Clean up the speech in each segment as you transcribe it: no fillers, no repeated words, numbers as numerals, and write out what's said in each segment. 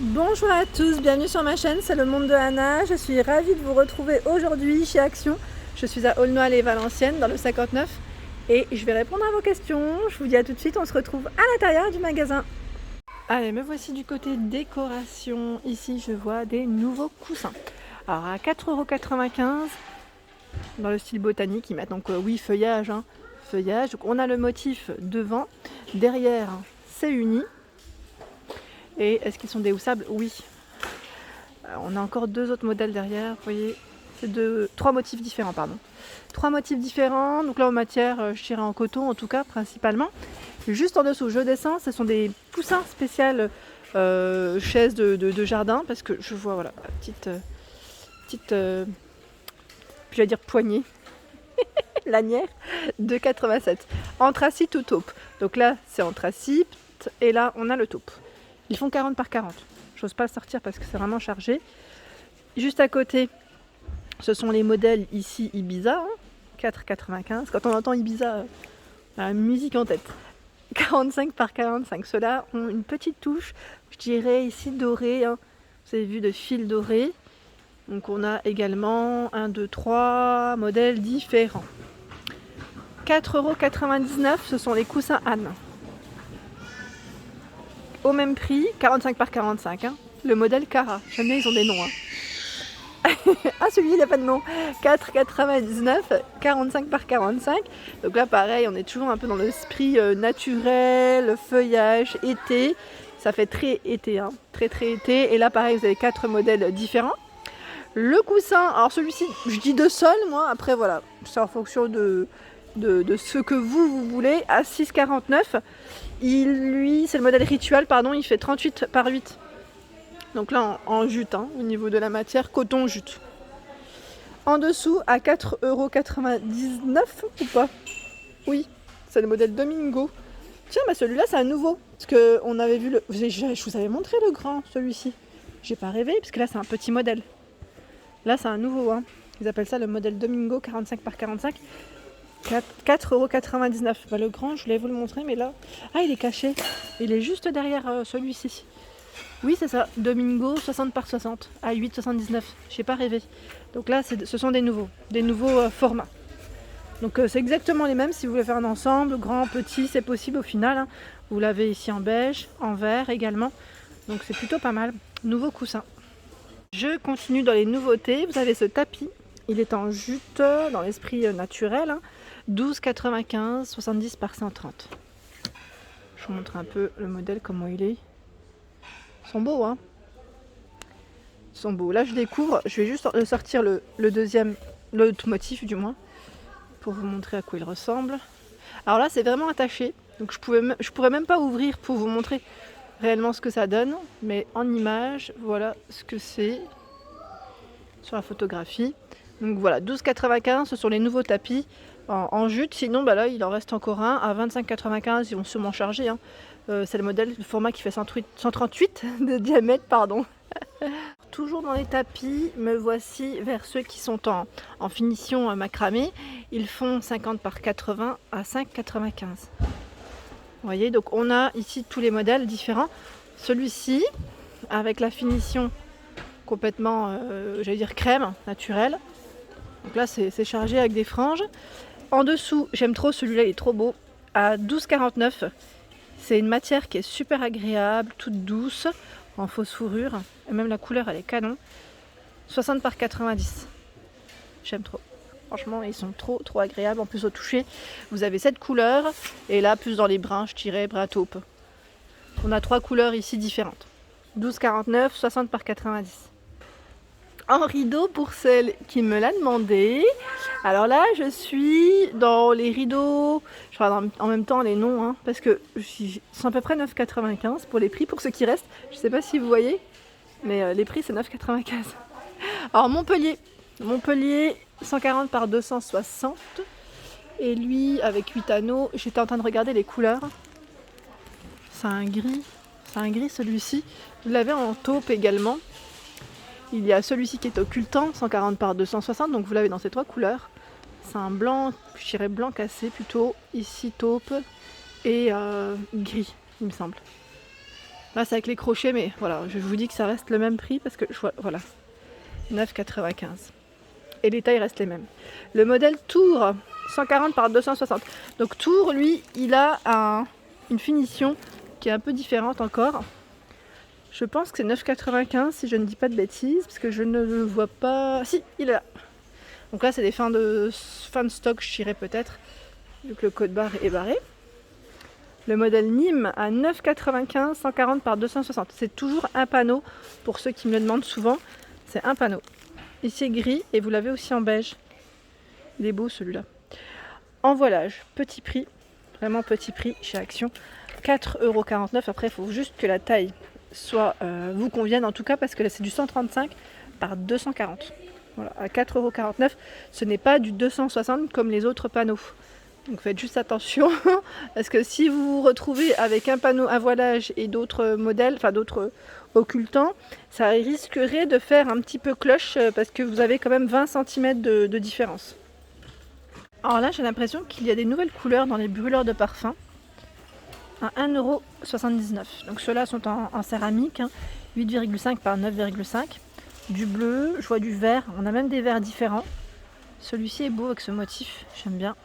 Bonjour à tous, bienvenue sur ma chaîne, c'est le monde de Anna. Je suis ravie de vous retrouver aujourd'hui chez Action. Je suis à Aulnoy-les-Valenciennes dans le 59 et je vais répondre à vos questions. Je vous dis à tout de suite, on se retrouve à l'intérieur du magasin. Allez, me voici du côté décoration. Ici, je vois des nouveaux coussins. Alors à 4,95 € dans le style botanique, ils mettent donc oui, feuillage. Feuillage. Donc on a le motif devant, derrière c'est uni. Et est-ce qu'ils sont déhoussables? Oui. On a encore deux autres modèles derrière, vous voyez, c'est trois motifs différents, pardon. Trois motifs différents, donc là en matière, je dirais en coton en tout cas, principalement. Juste en dessous, je descends, ce sont des poussins spéciales chaises de jardin, parce que je vois, voilà, petite je vais dire poignée, lanière, de 87. Anthracite ou taupe. Donc là, c'est anthracite, et là, on a le taupe. Ils font 40 par 40. J'ose pas le sortir parce que c'est vraiment chargé. Juste à côté, ce sont les modèles ici Ibiza, 4,95. Quand on entend Ibiza, la musique en tête. 45 par 45. Ceux-là ont une petite touche, je dirais ici dorée. Vous avez vu de fil doré. Donc on a également 1, 2, 3 modèles différents. 4,99 €, ce sont les coussins Anne. Au même prix, 45 par 45. Le modèle Cara. J'aime bien, ils ont des noms. Ah, celui-là, il n'a pas de nom. 4,99, 45 par 45. Donc là, pareil, on est toujours un peu dans l'esprit naturel, feuillage, été. Ça fait très été, très été. Et là, pareil, vous avez 4 modèles différents. Le coussin, alors celui-ci, je dis de sol, moi. Après, voilà, c'est en fonction de ce que vous voulez. À 6,49. Lui, c'est le modèle rituel, pardon, il fait 38 par 8. Donc là, en jute, au niveau de la matière, coton jute. En dessous, à 4,99 € ou pas? Oui, c'est le modèle Domingo. Tiens, bah celui-là, c'est un nouveau. Parce qu'on avait vu le... Je vous avais montré le grand, celui-ci. J'ai pas rêvé, parce que là, c'est un petit modèle. Là, c'est un nouveau. Ils appellent ça le modèle Domingo 45 par 45. 4,99 €. Bah, le grand, je voulais vous le montrer, mais là... Ah, il est caché. Il est juste derrière celui-ci. Oui, c'est ça. Domingo 60 par 60 à 8,79 €. J'ai pas rêvé. Donc là, ce sont des nouveaux formats. Donc c'est exactement les mêmes. Si vous voulez faire un ensemble, grand, petit, c'est possible au final. Vous l'avez ici en beige, en vert également. Donc c'est plutôt pas mal. Nouveau coussin. Je continue dans les nouveautés. Vous avez ce tapis. Il est en jute, dans l'esprit naturel. 12,95 €, 70 par 130. Je vous montre un peu le modèle, comment il est. Ils sont beaux, Ils sont beaux. Là, je découvre. Je vais juste sortir le deuxième, l'autre motif du moins, pour vous montrer à quoi il ressemble. Alors là, c'est vraiment attaché. Donc je pourrais même pas ouvrir pour vous montrer réellement ce que ça donne. Mais en image, voilà ce que c'est sur la photographie. Donc voilà, 12,95 €, ce sont les nouveaux tapis en jute. Sinon, bah là, il en reste encore un à 25,95 €. Ils vont sûrement charger. C'est le modèle, le format qui fait 138 de diamètre, pardon. Toujours dans les tapis, me voici vers ceux qui sont en finition macramé. Ils font 50 par 80 à 5,95 €. Vous voyez, donc on a ici tous les modèles différents. Celui-ci, avec la finition complètement, j'allais dire crème, naturelle. Donc là, c'est chargé avec des franges. En dessous, j'aime trop celui-là, il est trop beau. À 12,49 €. C'est une matière qui est super agréable, toute douce, en fausse fourrure. Et même la couleur, elle est canon. 60 par 90. J'aime trop. Franchement, ils sont trop agréables. En plus, au toucher, vous avez cette couleur. Et là, plus dans les brins, je dirais brun taupe. On a 3 couleurs ici différentes. 12,49, 60 par 90. En rideau, pour celle qui me l'a demandé. Alors là, je suis dans les rideaux. Je regarde en même temps les noms, parce que c'est à peu près 9,95 € pour les prix, pour ceux qui restent. Je sais pas si vous voyez, mais les prix, c'est 9,95 €. Alors Montpellier, 140 par 260. Et lui, avec 8 anneaux, j'étais en train de regarder les couleurs. C'est un gris celui-ci. Vous l'avez en taupe également. Il y a celui-ci qui est occultant, 140 par 260, donc vous l'avez dans ces 3 couleurs. C'est un blanc, je dirais blanc cassé plutôt, ici taupe et gris, il me semble. Là c'est avec les crochets, mais voilà, je vous dis que ça reste le même prix parce que voilà, 9,95. Et les tailles restent les mêmes. Le modèle Tour, 140 par 260. Donc Tour, lui, il a une finition qui est un peu différente encore. Je pense que c'est 9,95 si je ne dis pas de bêtises, parce que je ne le vois pas. Si, il est là. Donc là, c'est des fins de stock, je dirais peut-être, vu que le code barre est barré. Le modèle Nîmes à 9,95, 140 par 260. C'est toujours un panneau, pour ceux qui me le demandent souvent. C'est un panneau. Ici gris, et vous l'avez aussi en beige. Il est beau celui-là. En voilage, petit prix, vraiment petit prix chez Action. 4,49 €. Après, il faut juste que la taille soit vous convienne, en tout cas, parce que là, c'est du 135 par 240. Voilà, à 4,49 €. Ce n'est pas du 260 comme les autres panneaux. Donc faites juste attention, parce que si vous vous retrouvez avec un panneau à voilage et d'autres modèles, enfin d'autres occultants, ça risquerait de faire un petit peu cloche, parce que vous avez quand même 20 cm de différence. Alors là, j'ai l'impression qu'il y a des nouvelles couleurs dans les brûleurs de parfum à 1,79 €. Donc ceux-là sont en céramique, 8,5 par 9,5. Du bleu, je vois du vert, on a même des verts différents. Celui-ci est beau avec ce motif, j'aime bien.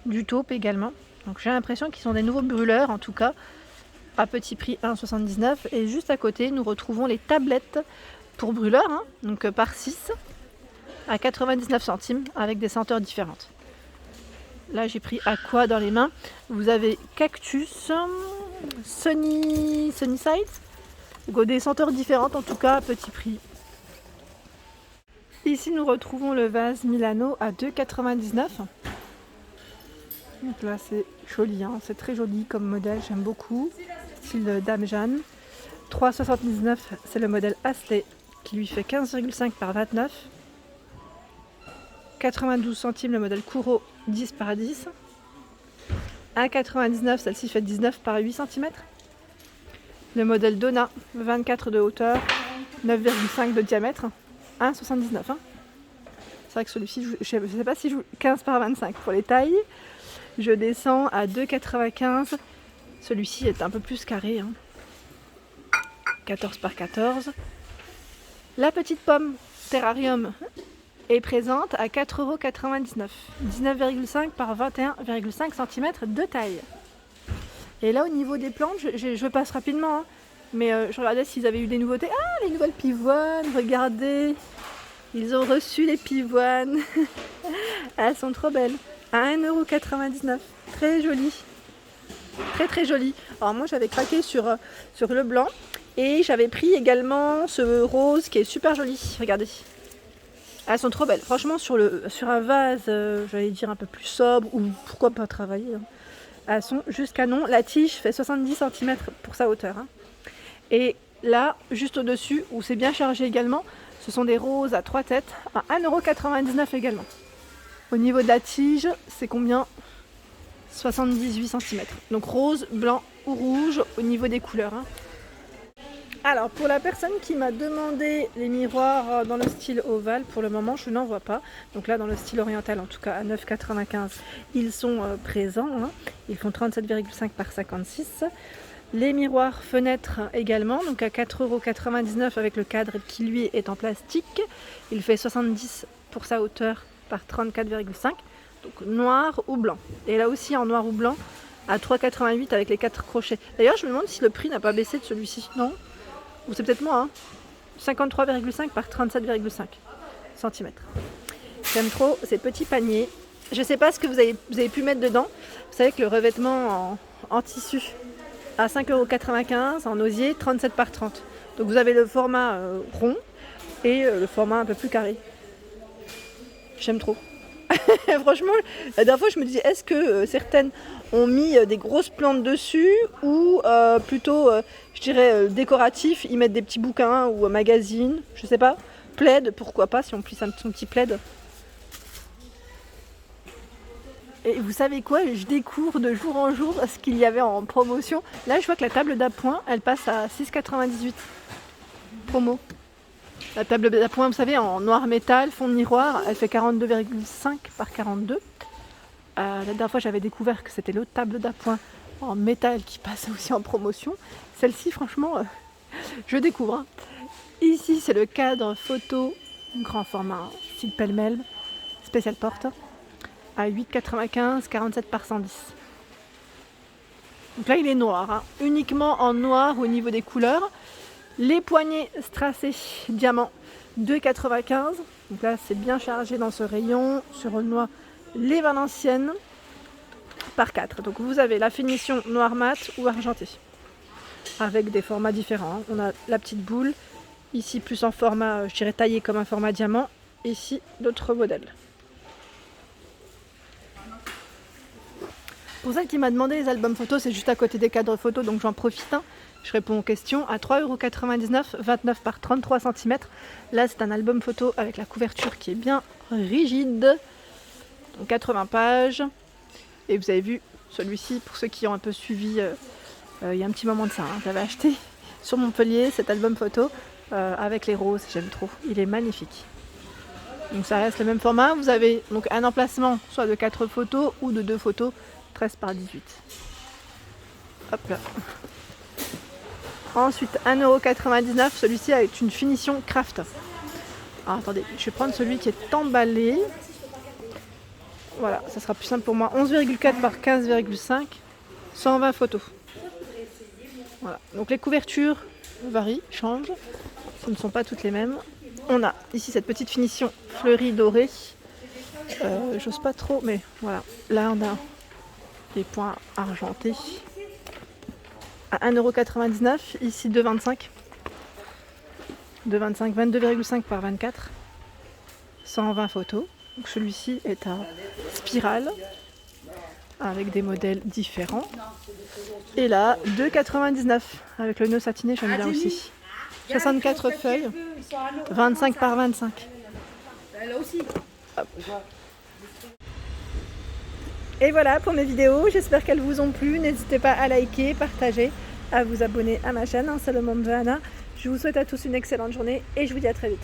Du taupe également. Donc j'ai l'impression qu'ils sont des nouveaux brûleurs, en tout cas, à petit prix 1,79 €. Et juste à côté, nous retrouvons les tablettes pour brûleurs, donc par 6 à 99 centimes avec des senteurs différentes. Là j'ai pris Aqua dans les mains. Vous avez Cactus, Sunnyside, donc des senteurs différentes, en tout cas à petit prix. Ici nous retrouvons le vase Milano à 2,99 €. Donc là c'est joli, c'est très joli comme modèle, j'aime beaucoup. Style Dame Jeanne. 3,79 €, c'est le modèle Astley qui lui fait 15,5 par 29. 92 centimes le modèle Kuro 10 par 10. 1,99 €, celle-ci fait 19 par 8 cm. Le modèle Donna, 24 de hauteur, 9,5 de diamètre, 1,79 €. C'est vrai que celui-ci, je ne sais pas si je 15 par 25 pour les tailles. Je descends à 2,95 €. Celui-ci est un peu plus carré, 14 par 14. La petite pomme Terrarium est présente à 4,99 €. 19,5 par 21,5 cm de taille. Et là, au niveau des plantes, je passe rapidement, mais je regardais s'ils avaient eu des nouveautés. Ah, les nouvelles pivoines, regardez. Ils ont reçu les pivoines. Elles sont trop belles. À 1,99 €. Très jolies. Très très jolies. Alors moi, j'avais craqué sur le blanc. Et j'avais pris également ce rose qui est super joli. Regardez. Elles sont trop belles. Franchement, sur un vase, j'allais dire un peu plus sobre, ou pourquoi pas travailler. Elles sont juste canon. La tige fait 70 cm pour sa hauteur. Et là, juste au-dessus, où c'est bien chargé également, ce sont des roses à 3 têtes, à 1,99 € également. Au niveau de la tige, c'est combien? 78 cm. Donc rose, blanc ou rouge au niveau des couleurs. Alors pour la personne qui m'a demandé les miroirs dans le style ovale, pour le moment je n'en vois pas. Donc là dans le style oriental, en tout cas à 9,95 €, ils sont présents. Ils font 37,5 par 56. Les miroirs fenêtres également, donc à 4,99 € avec le cadre qui lui est en plastique. Il fait 70 pour sa hauteur par 34,5. Donc noir ou blanc. Et là aussi en noir ou blanc à 3,88 € avec les 4 crochets. D'ailleurs je me demande si le prix n'a pas baissé de celui-ci, non? Ou c'est peut-être moi, 53,5 par 37,5 cm. J'aime trop ces petits paniers. Je ne sais pas ce que vous avez pu mettre dedans. Vous savez que le revêtement en tissu à 5,95 € en osier, 37 par 30. Donc vous avez le format rond et le format un peu plus carré. J'aime trop. Franchement, la dernière fois je me disais, est-ce que certaines ont mis des grosses plantes dessus ou plutôt, je dirais, décoratif, ils mettent des petits bouquins ou magazines, je sais pas, plaid, pourquoi pas, si on plisse son petit plaid. Et vous savez quoi, je découvre de jour en jour ce qu'il y avait en promotion. Là je vois que la table d'appoint, elle passe à 6,98 € promo. La table d'appoint, vous savez, en noir métal, fond de miroir, elle fait 42,5 par 42. La dernière fois, j'avais découvert que c'était l'autre table d'appoint en métal qui passe aussi en promotion. Celle-ci, franchement, je découvre. Hein. Ici, c'est le cadre photo grand format, style pêle-mêle, spécial porte, à 8,95, 47 par 110. Donc là, il est noir, hein. Uniquement en noir au niveau des couleurs. Les poignées strassées diamant, 2,95. Donc là, c'est bien chargé dans ce rayon. Sur le noir, les Valenciennes, par 4. Donc vous avez la finition noir mat ou argenté, avec des formats différents. On a la petite boule, ici plus en format, je dirais taillé comme un format diamant. Ici, d'autres modèles. Pour celle qui m'a demandé les albums photos, c'est juste à côté des cadres photos, donc j'en profite. Hein. Je réponds aux questions à 3,99 €, 29 par 33 cm. Là, c'est un album photo avec la couverture qui est bien rigide, donc 80 pages. Et vous avez vu, celui-ci, pour ceux qui ont un peu suivi, il y a un petit moment de ça, hein, j'avais acheté sur Montpellier cet album photo avec les roses, j'aime trop, il est magnifique. Donc ça reste le même format, vous avez donc un emplacement soit de 4 photos ou de 2 photos, 13 par 18. Hop là. Ensuite, 1,99 €, celui-ci avec une finition craft. Alors attendez, je vais prendre celui qui est emballé. Voilà, ça sera plus simple pour moi. 11,4 par 15,5, 120 photos. Voilà. Donc les couvertures varient, changent. Ce ne sont pas toutes les mêmes. On a ici cette petite finition fleurie dorée. J'ose pas trop, mais voilà. Là, on a les points argentés. À 1,99 €, ici 2,25. 2,25, 22,5 par 24. 120 photos. Donc celui-ci est à spirale avec des modèles différents. Et là, 2,99 € avec le nœud satiné, j'aime bien aussi. 64 feuilles, 25 par 25. Hop. Et voilà pour mes vidéos, j'espère qu'elles vous ont plu. N'hésitez pas à liker, partager, à vous abonner à ma chaîne, C'est le monde de Anna. Je vous souhaite à tous une excellente journée et je vous dis à très vite.